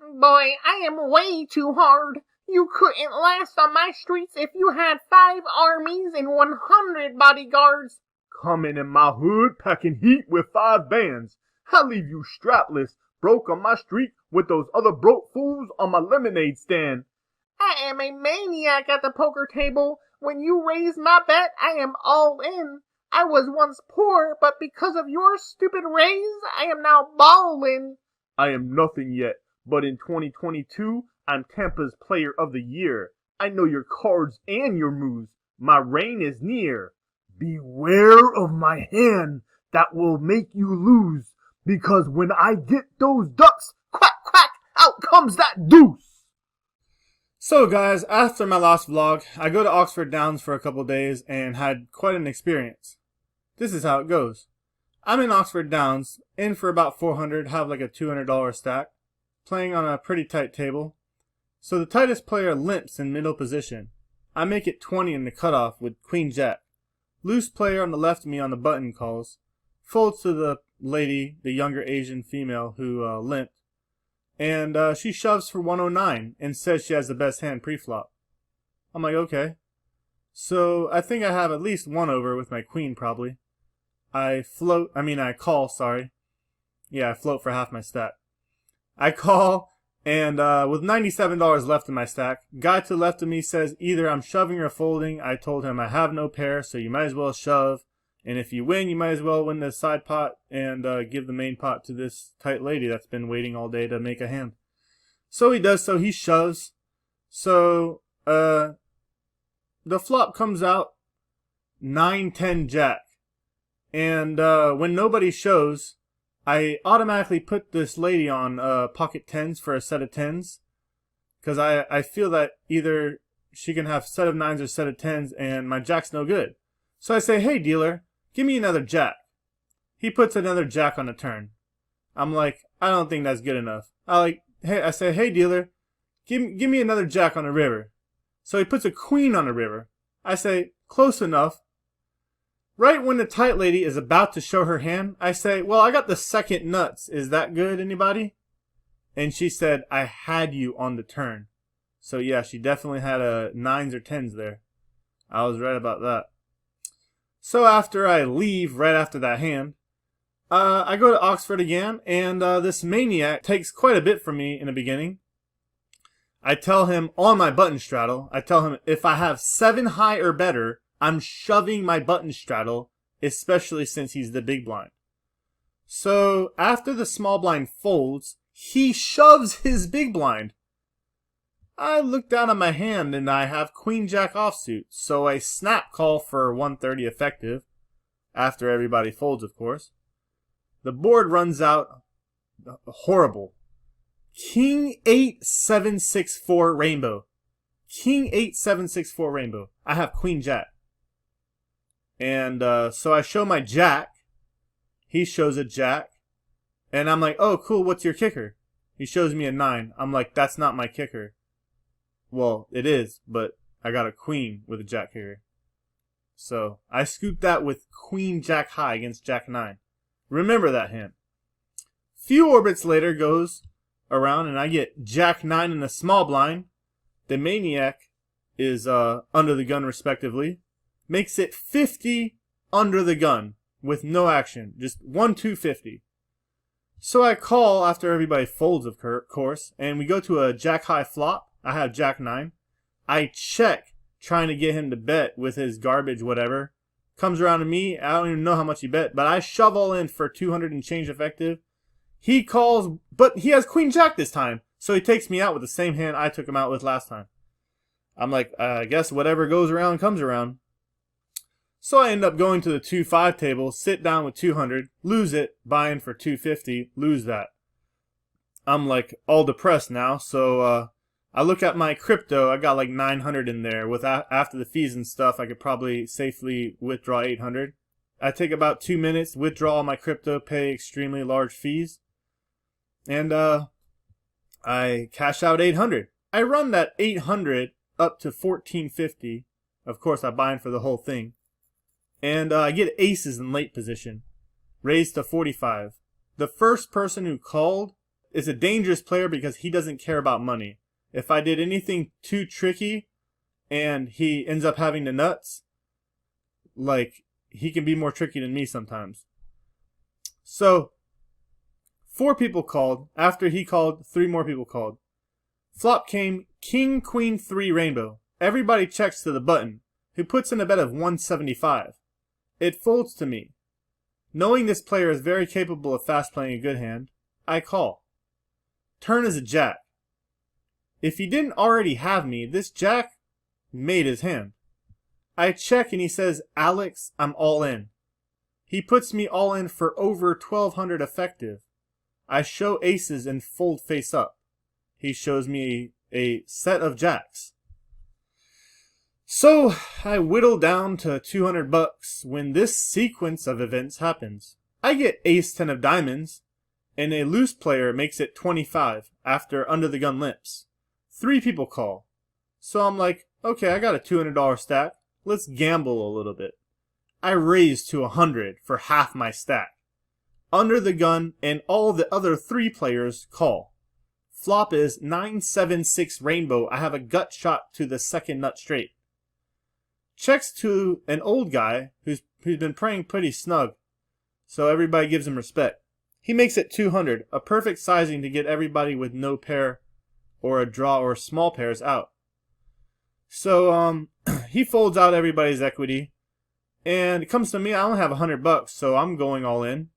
Boy, I am way too hard. You couldn't last on my streets if you had 5 armies and 100 bodyguards. Coming in my hood, packing heat with 5 bands. I leave you strapless, broke on my street with those other broke fools on my lemonade stand. I am a maniac at the poker table. When you raise my bet, I am all in. I was once poor, but because of your stupid raise, I am now ballin'. I am nothing yet, but in 2022, I'm Tampa's Player of the Year. I know your cards and your moves. My reign is near. Beware of my hand that will make you lose, because when I get those ducks, quack, quack, out comes that deuce. So guys, after my last vlog, I go to Oxford Downs for a couple days and had quite an experience. This is how it goes. I'm in Oxford Downs, in for about 400, have like a $200 stack, playing on a pretty tight table. So the tightest player limps in middle position. I make it 20 in the cutoff with Queen Jack. Loose player on the left of me on the button calls. Folds to the lady, the younger Asian female who limped. And she shoves for 109 and says she has the best hand pre-flop. I'm like, okay. So I think I have at least one over with my queen probably. I call, sorry. Yeah, I float for half my stack. I call, and with $97 left in my stack, guy to the left of me says either I'm shoving or folding. I told him I have no pair, so you might as well shove. And if you win, you might as well win the side pot and give the main pot to this tight lady that's been waiting all day to make a hand. So he does, so he shoves. So the flop comes out 9-10 Jack. And when nobody shows, I automatically put this lady on pocket 10s for a set of 10s. Because I feel that either she can have set of 9s or set of 10s and my jack's no good. So I say, hey dealer, give me another jack. He puts another jack on the turn. I'm like, I don't think that's good enough. I say, hey dealer, give me another jack on the river. So he puts a queen on the river. I say, close enough. Right when the tight lady is about to show her hand, I say, well, I got the second nuts. Is that good, anybody? And she said, I had you on the turn. So yeah, she definitely had a 9s or 10s there. I was right about that. So after I leave, right after that hand, I go to Oxford again, and this maniac takes quite a bit from me in the beginning. I tell him on my button straddle, I tell him if I have 7 high or better, I'm shoving my button straddle, especially since he's the big blind. So after the small blind folds, he shoves his big blind. I look down at my hand and I have Queen Jack offsuit, so I snap call for 130 effective, after everybody folds of course. The board runs out horrible. King 8 7 6 4 rainbow. King 8 7 6 4 rainbow. I have Queen Jack. And so I show my jack. He shows a jack. And I'm like, oh cool, what's your kicker? He shows me a 9. I'm like, that's not my kicker. Well, it is, but I got a queen with a jack kicker. So I scooped that with Queen Jack high against Jack 9. Remember that hand. Few orbits later goes around and I get Jack 9 in the small blind. The maniac is under the gun respectively. Makes it 50 under the gun with no action. Just 1-2-50. So I call after everybody folds of course. And we go to a Jack high flop. I have Jack 9. I check trying to get him to bet with his garbage whatever. Comes around to me. I don't even know how much he bet. But I shove all in for 200 and change effective. He calls, but he has Queen Jack this time. So he takes me out with the same hand I took him out with last time. I'm like, I guess whatever goes around comes around. So I end up going to the 2-5 table, sit down with 200, lose it, buy in for 250, lose that. I'm like all depressed now, so I look at my crypto. I got like 900 in there. With after the fees and stuff, I could probably safely withdraw 800. I take about 2 minutes, withdraw all my crypto, pay extremely large fees, and I cash out 800. I run that 800 up to 1450. Of course, I buy in for the whole thing. And I get aces in late position. Raised to 45. The first person who called is a dangerous player because he doesn't care about money. If I did anything too tricky and he ends up having the nuts, like, he can be more tricky than me sometimes. So 4 people called. After he called, 3 more people called. Flop came King, Queen, 3 rainbow. Everybody checks to the button, who puts in a bet of 175. It folds to me. Knowing this player is very capable of fast playing a good hand, I call. Turn is a jack. If he didn't already have me, this jack made his hand. I check and he says, Alex, I'm all in. He puts me all in for over 1200 effective. I show aces and fold face up. He shows me a set of jacks. So I whittle down to $200 when this sequence of events happens. I get ace 10 of diamonds, and a loose player makes it 25 after under the gun limps. 3 people call. So I'm like, okay, I got a $200 stack. Let's gamble a little bit. I raise to 100 for half my stack. Under the gun and all the other 3 players call. Flop is 9-7-6 rainbow. I have a gut shot to the second nut straight. Checks to an old guy who's been playing pretty snug, so everybody gives him respect. He makes it 200, a perfect sizing to get everybody with no pair or a draw or small pairs out. So he folds out everybody's equity, and it comes to me. I only have $100, so I'm going all in,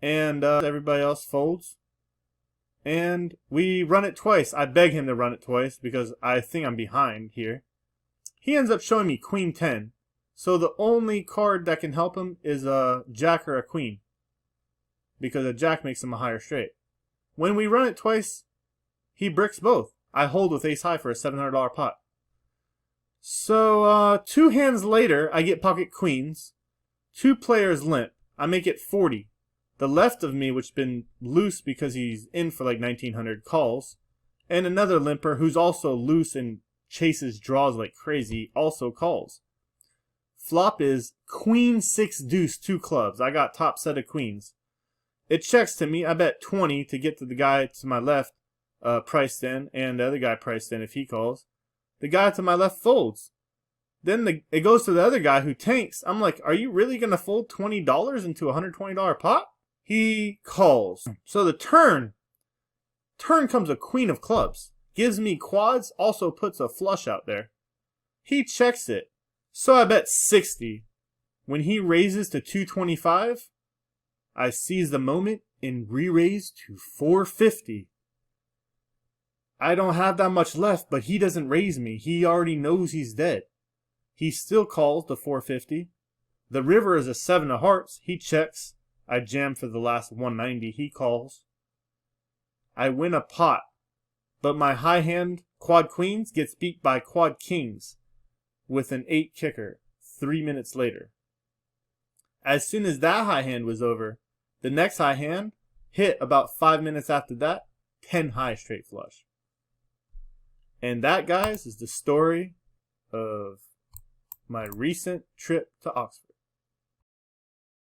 and everybody else folds. And we run it twice. I beg him to run it twice because I think I'm behind here. He ends up showing me Queen 10. So the only card that can help him is a Jack or a Queen, because a Jack makes him a higher straight. When we run it twice, he bricks both. I hold with ace high for a $700 pot. So 2 hands later, I get pocket queens. 2 players limp. I make it 40. The left of me, which has been loose because he's in for like 1900, calls. And another limper who's also loose and chases draws like crazy also calls. Flop is Queen 6 deuce 2 clubs. I got top set of queens. It checks to me. I bet 20 to get to the guy to my left priced in, and the other guy priced in if he calls. The guy to my left folds. Then it goes to the other guy who tanks. I'm like, are you really going to fold $20 into a $120 pot? He calls. So the turn comes a queen of clubs. Gives me quads, also puts a flush out there. He checks it. So I bet 60. When he raises to 225, I seize the moment and re-raise to 450. I don't have that much left, but he doesn't raise me. He already knows he's dead. He still calls the 450. The river is a 7 of hearts. He checks. I jam for the last 190. He calls. I win a pot, but my high hand, quad queens, gets beat by quad kings with an 8 kicker 3 minutes later. As soon as that high hand was over, the next high hand hit about 5 minutes after that, 10 high straight flush. And that, guys, is the story of my recent trip to Oxford.